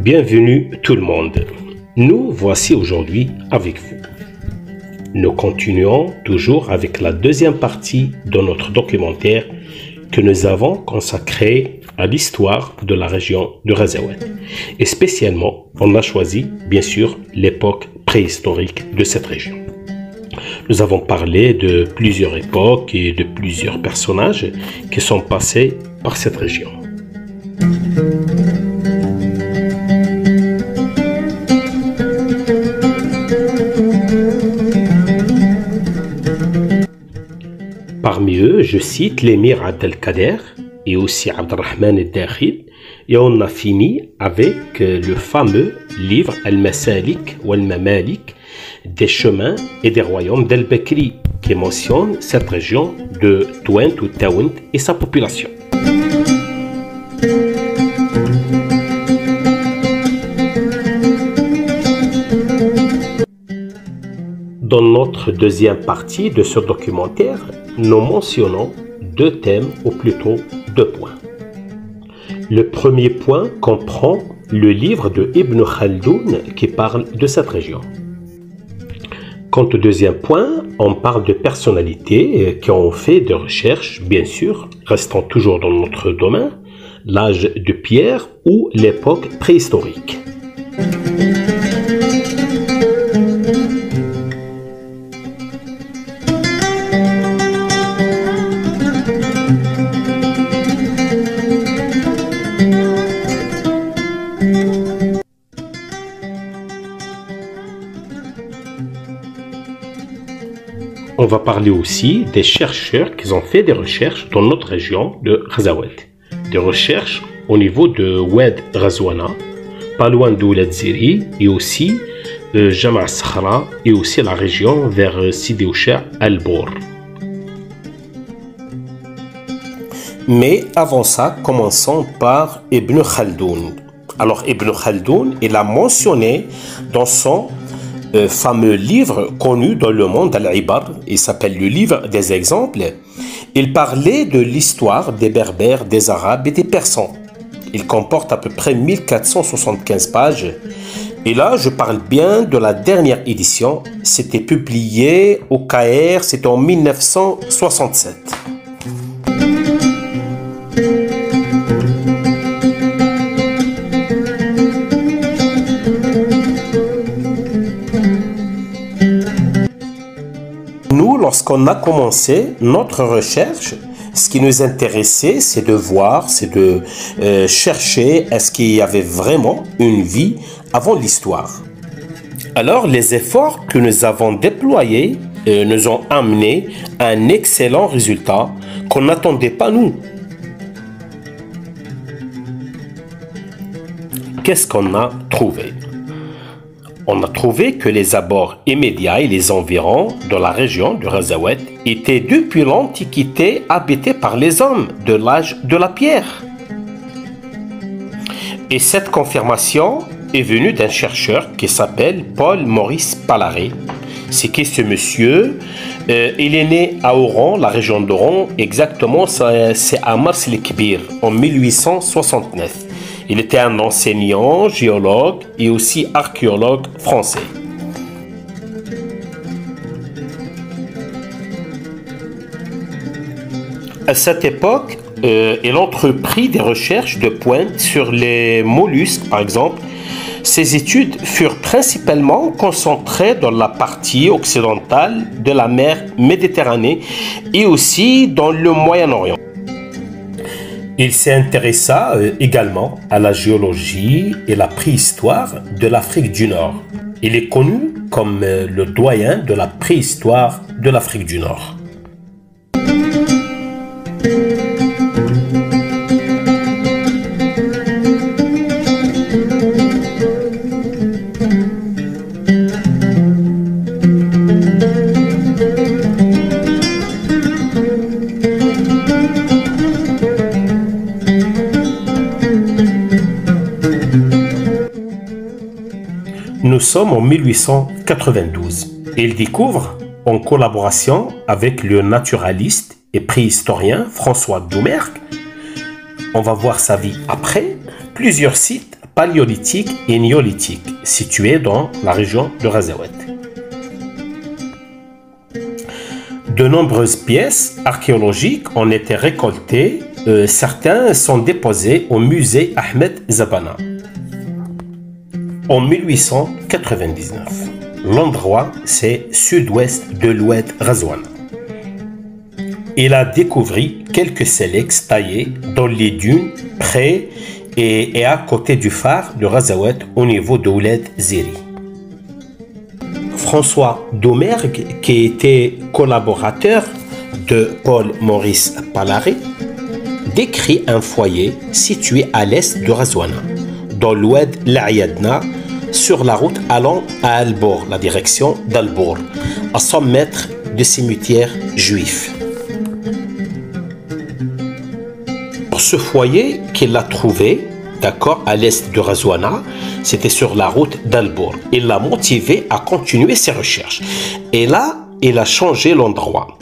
Bienvenue tout le monde. Nous voici aujourd'hui avec vous. Nous continuons toujours avec la deuxième partie de notre documentaire que nous avons consacré à l'histoire de la région de Ghazaouet. Et spécialement, on a choisi, bien sûr, l'époque préhistorique de cette région. Nous avons parlé de plusieurs époques et de plusieurs personnages qui sont passés par cette région. Parmi eux, je cite l'émir Abdelkader et aussi Abdelrahman el-Dakhil, et on a fini avec le fameux livre Al-Masalik ou Al-Mamalik des chemins et des royaumes d'Al-Bakri qui mentionne cette région de Twent ou Tawent et sa population. Dans notre deuxième partie de ce documentaire, nous mentionnons deux thèmes ou plutôt deux points. Le premier point comprend le livre de Ibn Khaldoun qui parle de cette région. Quant au deuxième point, on parle de personnalités qui ont fait des recherches, bien sûr, restant toujours dans notre domaine, l'âge de pierre ou l'époque préhistorique. On va parler aussi des chercheurs qui ont fait des recherches dans notre région de Ghazaouet. Des recherches au niveau de Oued Ghazouana, pas loin d'Ouled Ziri, et aussi Jama' Sakhra, et aussi la région vers Sidi Oucha Al-Bour. Mais avant ça, commençons par Ibn Khaldoun. Alors Ibn Khaldoun, il a mentionné dans son fameux livre connu dans le monde Al-Ibar, il s'appelle le livre des exemples. Il parlait de l'histoire des Berbères, des Arabes et des Persans. Il comporte à peu près 1475 pages. Et là, je parle bien de la dernière édition. C'était publié au Caire, c'était en 1967. Lorsqu'on a commencé notre recherche, ce qui nous intéressait, c'est de voir, c'est de chercher est-ce qu'il y avait vraiment une vie avant l'histoire. Alors, les efforts que nous avons déployés nous ont amené à un excellent résultat qu'on n'attendait pas nous. Qu'est-ce qu'on a trouvé ? On a trouvé que les abords immédiats et les environs de la région de Ghazaouet étaient depuis l'Antiquité habités par les hommes de l'âge de la pierre. Et cette confirmation est venue d'un chercheur qui s'appelle Paul-Maurice Pallaret. C'est qui ce monsieur? Il est né à Oran, la région d'Oran, exactement, c'est à Mars el-Kbir, en 1869. Il était un enseignant, géologue et aussi archéologue français. À cette époque, il entreprit des recherches de pointe sur les mollusques, par exemple. Ses études furent principalement concentrées dans la partie occidentale de la mer Méditerranée et aussi dans le Moyen-Orient. Il s'intéressa également à la géologie et la préhistoire de l'Afrique du Nord. Il est connu comme le doyen de la préhistoire de l'Afrique du Nord. sommes en 1892. Il découvre, en collaboration avec le naturaliste et préhistorien François Doumergue, on va voir sa vie après, plusieurs sites paléolithiques et néolithiques situés dans la région de Razaouet. De nombreuses pièces archéologiques ont été récoltées. Certains sont déposés au musée Ahmed Zabana. En 1899, l'endroit c'est sud-ouest de l'oued Razouana. Il a découvert quelques silex taillés dans les dunes près et à côté du phare de Razaouet au niveau de Ouled Ziri. François Doumergue, qui était collaborateur de Paul-Maurice Pallaré, décrit un foyer situé à l'est de Razouana, dans l'oued L'Ayadna, sur la route allant à Albour, la direction d'Albour, à 100 mètres de cimetière juif. Pour ce foyer qu'il a trouvé, d'accord, à l'est de Razouana, c'était sur la route d'Albour. Il l'a motivé à continuer ses recherches. Et là, il a changé l'endroit.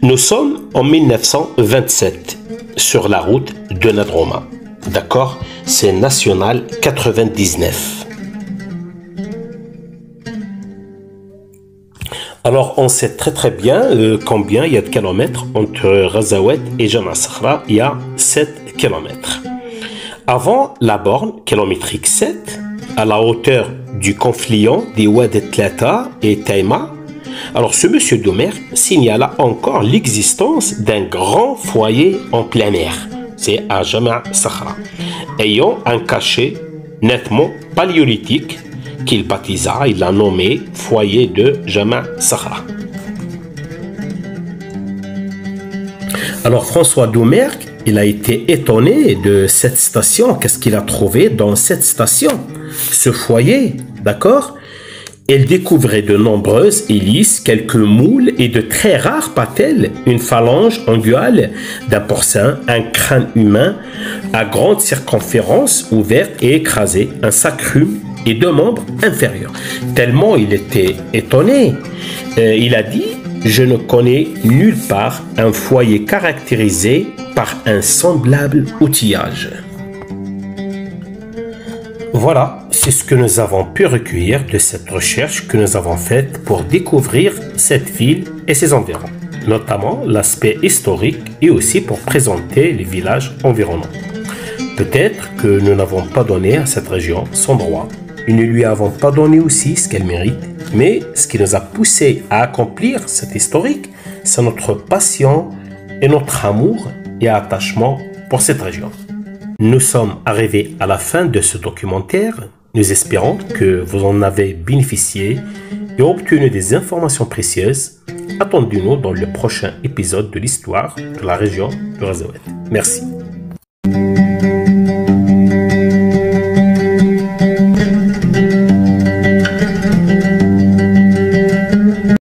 Nous sommes en 1927 sur la route de Nadroma. D'accord? C'est National 99. Alors, on sait très bien combien il y a de kilomètres entre Razaouet et Jama Sakhra. Il y a 7 kilomètres. Avant la borne kilométrique 7, à la hauteur du confluent des Oued Tlata et Taïma, alors ce monsieur Doumergue signala encore l'existence d'un grand foyer en plein air, c'est à Jama Sakhra, ayant un cachet nettement paléolithique qu'il baptisa, il l'a nommé foyer de Jama Sakhra. Alors François Doumergue, il a été étonné de cette station. Qu'est-ce qu'il a trouvé dans cette station? Ce foyer, d'accord? Il découvrait de nombreuses hélices, quelques moules et de très rares patelles, une phalange en gueule d'un porcin, un crâne humain à grande circonférence ouverte et écrasé, un sacrum et 2 membres inférieurs. Tellement il était étonné, il a dit « Je ne connais nulle part un foyer caractérisé par un semblable outillage ». Voilà, c'est ce que nous avons pu recueillir de cette recherche que nous avons faite pour découvrir cette ville et ses environs, notamment l'aspect historique et aussi pour présenter les villages environnants. Peut-être que nous n'avons pas donné à cette région son droit et ne lui avons pas donné aussi ce qu'elle mérite, mais ce qui nous a poussé à accomplir cet historique, c'est notre passion et notre amour et attachement pour cette région. Nous sommes arrivés à la fin de ce documentaire. Nous espérons que vous en avez bénéficié et obtenu des informations précieuses. Attendez-nous dans le prochain épisode de l'histoire de la région de Razaouet. Merci.